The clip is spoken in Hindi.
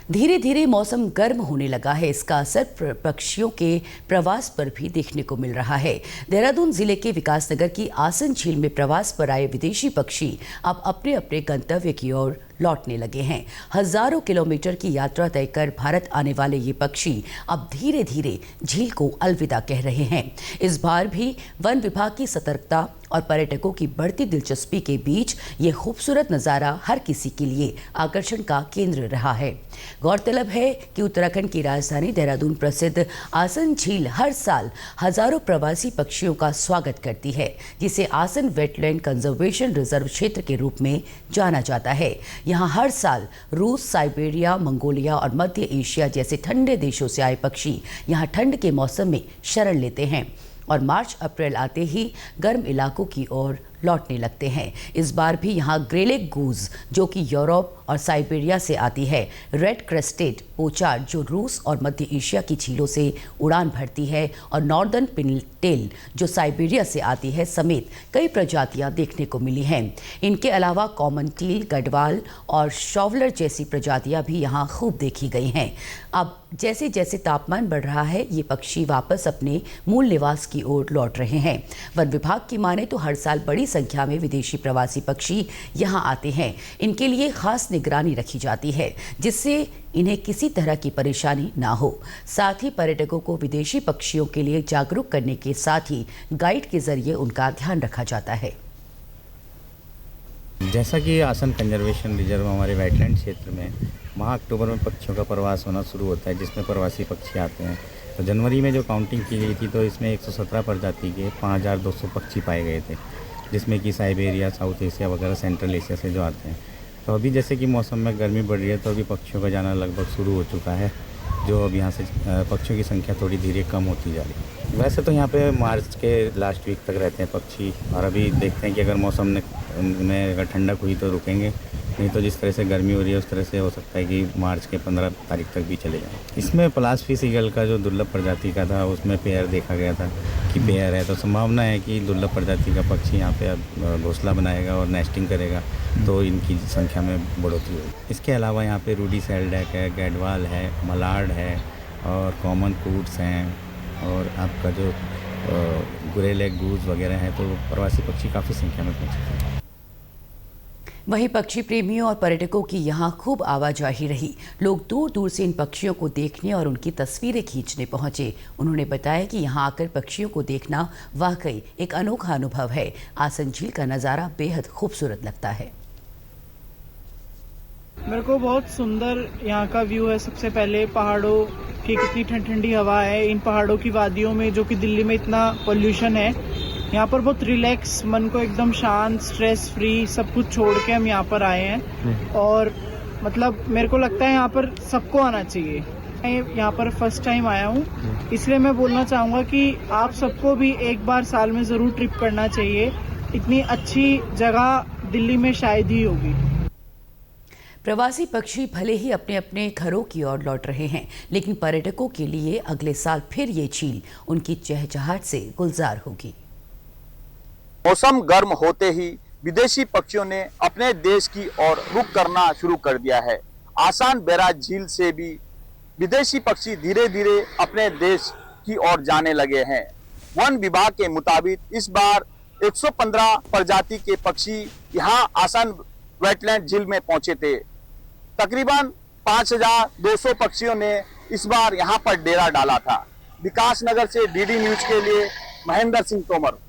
धीरे धीरे मौसम गर्म होने लगा है। इसका असर पक्षियों के प्रवास पर भी देखने को मिल रहा है। देहरादून जिले के विकासनगर की आसन झील में प्रवास पर आए विदेशी पक्षी अब अपने अपने गंतव्य की ओर लौटने लगे हैं। हजारों किलोमीटर की यात्रा तय कर भारत आने वाले ये पक्षी अब धीरे धीरे झील को अलविदा कह रहे हैं। इस बार भी वन विभाग की सतर्कता और पर्यटकों की बढ़ती दिलचस्पी के बीच ये खूबसूरत नज़ारा हर किसी के लिए आकर्षण का केंद्र रहा है। गौरतलब है कि उत्तराखंड की राजधानी देहरादून प्रसिद्ध आसन झील हर साल हजारों प्रवासी पक्षियों का स्वागत करती है, जिसे आसन वेटलैंड कंजर्वेशन रिजर्व क्षेत्र के रूप में जाना जाता है। यहाँ हर साल रूस, साइबेरिया, मंगोलिया और मध्य एशिया जैसे ठंडे देशों से आए पक्षी यहाँ ठंड के मौसम में शरण लेते हैं और मार्च अप्रैल आते ही गर्म इलाकों की ओर लौटने लगते हैं। इस बार भी यहाँ ग्रेलेग गूज, जो कि यूरोप और साइबेरिया से आती है, रेड क्रेस्टेड पोचार्ड, जो रूस और मध्य एशिया की झीलों से उड़ान भरती है, और नॉर्दर्न पिनटेल, जो साइबेरिया से आती है, समेत कई प्रजातियां देखने को मिली हैं। इनके अलावा कॉमन टील, गढ़वाल और शॉवलर जैसी प्रजातियां भी यहाँ खूब देखी गई हैं। अब जैसे जैसे तापमान बढ़ रहा है, ये पक्षी वापस अपने मूल निवास की ओर लौट रहे हैं। वन विभाग की माने तो हर साल बड़ी संख्या में विदेशी प्रवासी पक्षी यहाँ आते हैं। इनके लिए खास निगरानी रखी जाती है, जिससे इन्हें किसी तरह की परेशानी ना हो। साथ ही पर्यटकों को विदेशी पक्षियों के लिए जागरूक करने के साथ ही गाइड के जरिए उनका ध्यान रखा जाता है। जैसा कि आसन कंजर्वेशन रिजर्व हमारे वेटलैंड क्षेत्र में माह अक्टूबर में पक्षियों का प्रवास होना शुरू होता है, जिसमें प्रवासी पक्षी आते हैं। तो जनवरी में जो काउंटिंग की गई थी, तो इसमें 117 प्रजाति के 5200 पक्षी पाए गए थे, जिसमें कि साइबेरिया, साउथ एशिया वगैरह सेंट्रल एशिया से जो आते हैं। तो अभी जैसे कि मौसम में गर्मी बढ़ रही है, तो अभी पक्षियों का जाना लगभग शुरू हो चुका है, जो अब यहाँ से पक्षियों की संख्या थोड़ी धीरे कम होती जा रही है। वैसे तो यहाँ पे मार्च के लास्ट वीक तक रहते हैं पक्षी, और अभी देखते हैं कि अगर मौसम में अगर ठंडक हुई तो रुकेंगे, नहीं तो जिस तरह से गर्मी हो रही है उस तरह से हो सकता है कि मार्च के 15 तारीख तक भी चले जाएँ। इसमें पलासफिश ईगल का जो दुर्लभ प्रजाति का था, उसमें पेयर देखा गया था कि पेयर है, तो संभावना है कि दुर्लभ प्रजाति का पक्षी यहाँ पे अब घोंसला बनाएगा और नेस्टिंग करेगा, तो इनकी संख्या में बढ़ोतरी होगी। इसके अलावा यहाँ पे रूडी सेल्डैक है, गैडवाल है, मलार्ड है और कॉमन कूट्स हैं, और आपका जो ग्रेलेग गूज वगैरह है, तो प्रवासी पक्षी काफ़ी संख्या में पहुँचते हैं। वहीं पक्षी प्रेमियों और पर्यटकों की यहाँ खूब आवाजाही रही। लोग दूर दूर से इन पक्षियों को देखने और उनकी तस्वीरें खींचने पहुंचे। उन्होंने बताया कि यहाँ आकर पक्षियों को देखना वाकई एक अनोखा अनुभव है। आसन झील का नज़ारा बेहद खूबसूरत लगता है। मेरे को बहुत सुंदर यहाँ का व्यू है। सबसे पहले पहाड़ों की कितनी ठंडी हवा है इन पहाड़ों की वादियों में, जो कि दिल्ली में इतना पोल्यूशन है। यहाँ पर बहुत रिलैक्स, मन को एकदम शांत, स्ट्रेस फ्री सब कुछ छोड़ के हम यहाँ पर आए हैं, और मतलब मेरे को लगता है यहाँ पर सबको आना चाहिए। मैं यहाँ पर फर्स्ट टाइम आया हूँ, इसलिए मैं बोलना चाहूँगा कि आप सबको भी एक बार साल में ज़रूर ट्रिप करना चाहिए। इतनी अच्छी जगह दिल्ली में शायद ही होगी। प्रवासी पक्षी भले ही अपने अपने घरों की ओर लौट रहे हैं, लेकिन पर्यटकों के लिए अगले साल फिर ये झील उनकी चहचहाट से गुलजार होगी। मौसम गर्म होते ही विदेशी पक्षियों ने अपने देश की ओर रुख करना शुरू कर दिया है। आसान बैराज झील से भी विदेशी पक्षी धीरे धीरे अपने देश की ओर जाने लगे हैं। वन विभाग के मुताबिक इस बार 115 प्रजाति के पक्षी यहाँ आसान वेटलैंड झील में पहुंचे थे। तकरीबन 5200 पक्षियों ने इस बार यहाँ पर डेरा डाला था। विकासनगर से डीडी न्यूज के लिए महेंद्र सिंह तोमर।